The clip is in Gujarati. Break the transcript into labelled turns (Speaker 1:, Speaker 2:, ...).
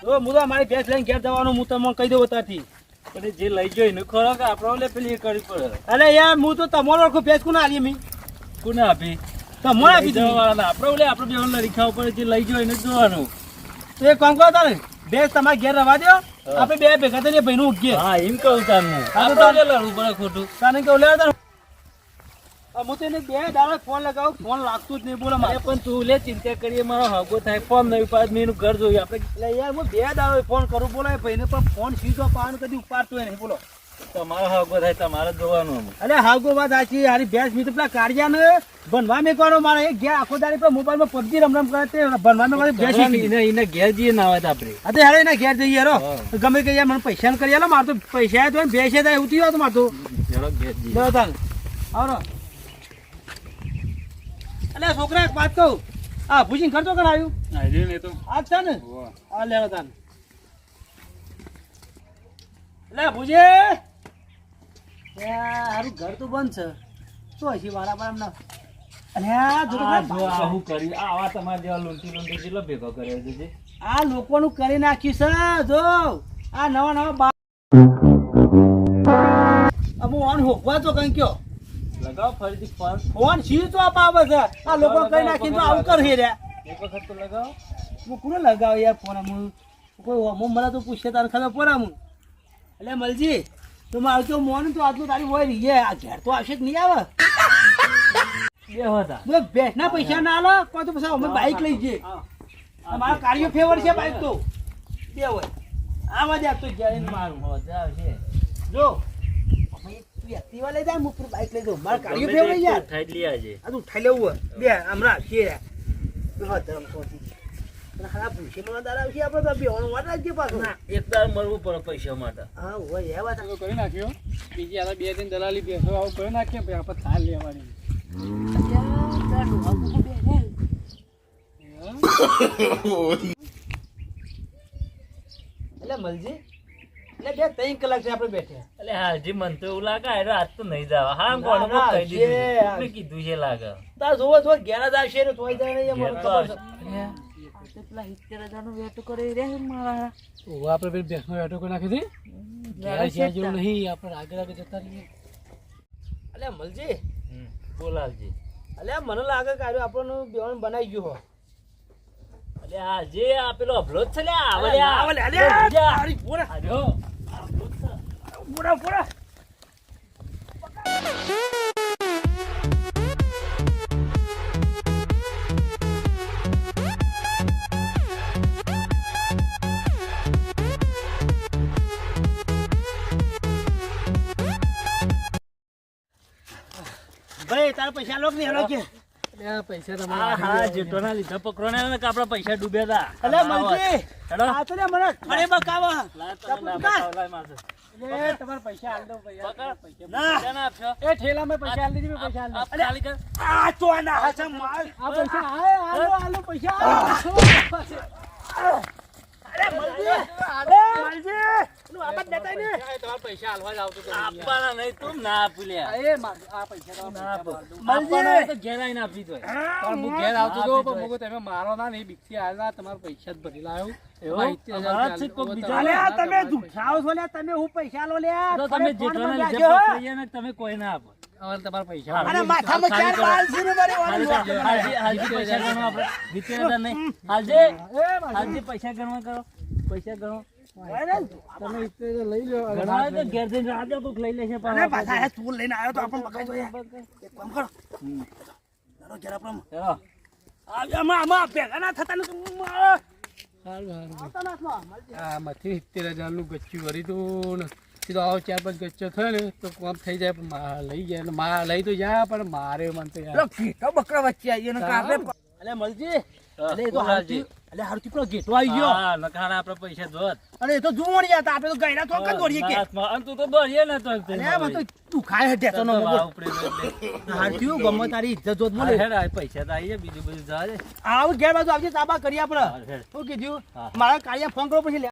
Speaker 1: તો હું તો મારી ભેંસ લઈને ઘેર જવાનું હું તમને કહી દઉં અત્યારથી.
Speaker 2: પણ જે લઈ ગયો એનું ખરો કે આપણે પેલી એ કરવી પડે.
Speaker 1: અરે યાર હું તો તમારો આખું ભેંસ કોને આલી મી
Speaker 2: કોને આપી?
Speaker 1: તમને આપી દીધી.
Speaker 2: આપણે બે રીખાવ પડે જે લઈ ગયો એને જ જોવાનું.
Speaker 1: તો એક કામ કરો તારે ભેંસ તમારે ઘેર રવા દો આપણે બે ભેગા થઈને ભાઈનું ઉગીએ.
Speaker 2: હા એમ કહું તારનું આપણે લડવું પડે ખોટું.
Speaker 1: તાને કેવું લેવા તાર હું તો એને બે દાડા ફોન લગાવું ફોન લાગતું જ નહીં બોલો મારે.
Speaker 2: પણ તું લે ચિંતા કરીએ મારો હગો થાય ફોન નહીં પાડ મેં એનું ઘર જોયું આપણે.
Speaker 1: એટલે યાર હું બે દાડો ફોન કરું બોલો એ ભાઈને પણ ફોન સીધો પાવાનું કદી ઉપાડતો નહીં બોલો.
Speaker 2: તમારો હગો થાય તમારે જોવાનું અમે.
Speaker 1: અરે હાગો વાત સાચી હારી ભેંસ મી તો પેલા કાઢ્યા ને ભણવા મેકવાનો મારે એક ઘેર આખો દાડી પર મોબાઈલમાં પબજી રમ કરે તે ભણવા મેકવાની ભેંસ
Speaker 2: એને ઘેર જઈએ ના આવે આપણે.
Speaker 1: અરે હારે એના ઘેર જઈએ રો ગમે કે યાર મને પૈસા કરી આલો મારે તો પૈસા તો ભેંસ થાય એવું થયું હતું મારે તો.
Speaker 2: ઘેર જઈએ.
Speaker 1: બરાબર આવરો અલે છોકરા એક વાત કહું આ ભૂસી ખર્ચો કરાયું આજ છે ને આ લેવા તાન લે ભૂજે હારું ઘર તો બંધ છે શું હશે વાળા પર એમના
Speaker 2: આવું કરી આવા તમારે જેવા લૂંટી જેટલો ભેગો કર્યો છે.
Speaker 1: આ લોકોનું કરી નાખ્યું છે જો આ નવા નવા અમુ ઓન હોકવા તો કઈ કયો
Speaker 2: લગાવો ફરીથી ફોન.
Speaker 1: ફોન સીધ તો આવે છે આ લોકો કઈ નાખીને તો આવું કરે રે
Speaker 2: એક વખત તો લગાવો.
Speaker 1: હું કોને લગાવ યાર ફોન હું કોઈ હું મને તો પૂછે તારે ખબર પડે હું એટલે મલજી તું મારું તો મોન તો આટલું તારી હોય રહી આ ઘેર તો આવશે જ નહીં આવે
Speaker 2: બે હતા
Speaker 1: બોલો ભેંસના પૈસા ના આલો કોઈ તો પછી અમે બાઈક લઈ જઈએ મારા કાર્યો ફેવર છે બાઈક તો બે હોય આમાં જ આપતો ઘેર મારું
Speaker 2: મજા આવશે.
Speaker 1: જો એક્ટિવા લઈ જાય હું બાઈક લઈ જાઉં મારા કાર્યો ફેવર યાર
Speaker 2: ઉઠાઈ જ લઈ આવજે.
Speaker 1: આ તો ઉઠાઈ લેવું હોય બે હમણાં છે ધરમ પહોંચી ખરાબ ભૂસે મને દાડા આવશે આપણે તો બેવાનું વાત રાખજે પાછું
Speaker 2: એક દાડ મળવું પડે પૈસા માટે.
Speaker 1: હા હોય એ વાત
Speaker 3: કરી નાખ્યો બીજી આ બે દિન દલાલી બેસો આવું કરી નાખીએ પછી આપણે થાળ લેવાની.
Speaker 1: એટલે મલજી એટલે બે 3 કલાક છે આપણે બેઠે
Speaker 2: એટલે હાજી મન તો એવું લાગે અરે આજ તો નહીં જાવ. હા કોણ કહી દીધું મેં કીધું છે લાગે.
Speaker 1: તાર જોવો જો ઘેર જ આવશે ને તોય જાય નહીં મને ખબર છે
Speaker 3: પેલા 70,000 વેટો કરી રે મારા આપણે પેલી બેસનો વેટો કરી નાખી દી ઘેર જેવું નહીં આપણે આગળ આગળ જતા રહીએ.
Speaker 1: એટલે મલજી
Speaker 2: બોલાવજે.
Speaker 1: એટલે મને લાગે કે આર્યો આપણને બેવાનું બનાવી ગયું હો
Speaker 2: એટલે આ જે આ પેલો અભલો જ છે લે
Speaker 1: પૂરા પૂરા ભાઈ તારા પૈસા લોક નહીં હેલો કે
Speaker 3: પૈસા
Speaker 2: હા
Speaker 3: તમારા
Speaker 2: હા જેટોના લીધા પકડો ને કે આપણા પૈસા ડૂબ્યા હતા.
Speaker 1: એટલે મલજી
Speaker 2: હેડો.
Speaker 1: આ તો લે મને ખડે બકાવા
Speaker 3: એ તમારા પૈસા આલ દો
Speaker 2: પકડ.
Speaker 1: ના
Speaker 2: પૈસા ના આપશો.
Speaker 3: એ ઠેલામાં પૈસા આલ દીધી મેં પૈસા આલ
Speaker 2: આપ ખાલી કર.
Speaker 1: આ તો ના હસમ માર
Speaker 3: આ પૈસા આલો આલો પૈસા
Speaker 1: અરે મલજી નું આબાદ દેતા ને
Speaker 3: તમારા પૈસા આલવા જ આવતો તો
Speaker 2: આપવાના નહીં તું ના આપી લે.
Speaker 3: એ આ પૈસા
Speaker 2: ના આપો.
Speaker 1: મલજી.
Speaker 2: આપવાના તો ઘેર આવીને આપી દો.
Speaker 3: પણ હું ઘેર આવતો હતો પણ મુકો તમે મારો ના નહીં બીકથી આવેલા તમારા પૈસા જ ભરી લાવ્યો.
Speaker 2: એવું? અમારા જ છે કોક બીજા.
Speaker 1: અલે આ તમે દુખાવ છો લે તમે હું પૈસા લો લે
Speaker 2: તો તમે જેટલાના લીધે પકડીએ ને તમે કોઈ ના આપો.
Speaker 3: હવે તમારા પૈસા
Speaker 1: અરે માથામાં ચાર બાલ છે ને મારે
Speaker 2: હાલજી પૈસા ગણવા આપણે 70,000 નહીં. હાલજી પૈસા ગણવા કરો. પૈસા ગણો.
Speaker 3: તમે ઇત્તે લઈ લો
Speaker 2: ગણવા તો ઘેર જઈને રાતે કોક લઈ લેશે
Speaker 1: અરે
Speaker 2: પણ
Speaker 1: પાછા હે તું લઈને આવ્યો તો આપણને બકાઈ દો એક કામ કરો તારો ઘેર આપણને
Speaker 2: ચલો.
Speaker 1: આમાં ભેગા ના થતા ને
Speaker 3: સારું
Speaker 1: આવતા નાખમાં
Speaker 3: આમાંથી 70,000 નું ગચ્ચું ભરી દઉં ને સીધો આવો 4-5 ગચ્ચો થયો ને તો કામ થઈ જાય પણ લઈ જાય ને લઈ તો જાય પણ મારે મન તો યાર
Speaker 1: ફીટો બકરા વચ્ચે આવી ગયો ને કાપે અલે મલજી અલે એ તો હાલજી અલે હારતી પેલો ગેટો આવી ગયો
Speaker 2: હા નખાના આપણે પૈસા જોત.
Speaker 1: અરે એ તો જોવણી હતા આપણે તો ગયડા તો કન દોડીએ કે
Speaker 2: અને તું તો દોડીએ ને તો
Speaker 1: અલે આ તો તું ખાય હેઠે નો હારતી ગમે તારી ઇજ્જત જોત બોલે
Speaker 2: પૈસા તો આવી જાય બીજું બધું જાય.
Speaker 1: આવ ઘેર બાજુ આવજે તાબા કરી આપણે
Speaker 2: હેડ.
Speaker 1: શું કીધું
Speaker 2: હા.
Speaker 1: મારા કાળિયા ફોન કરો પછી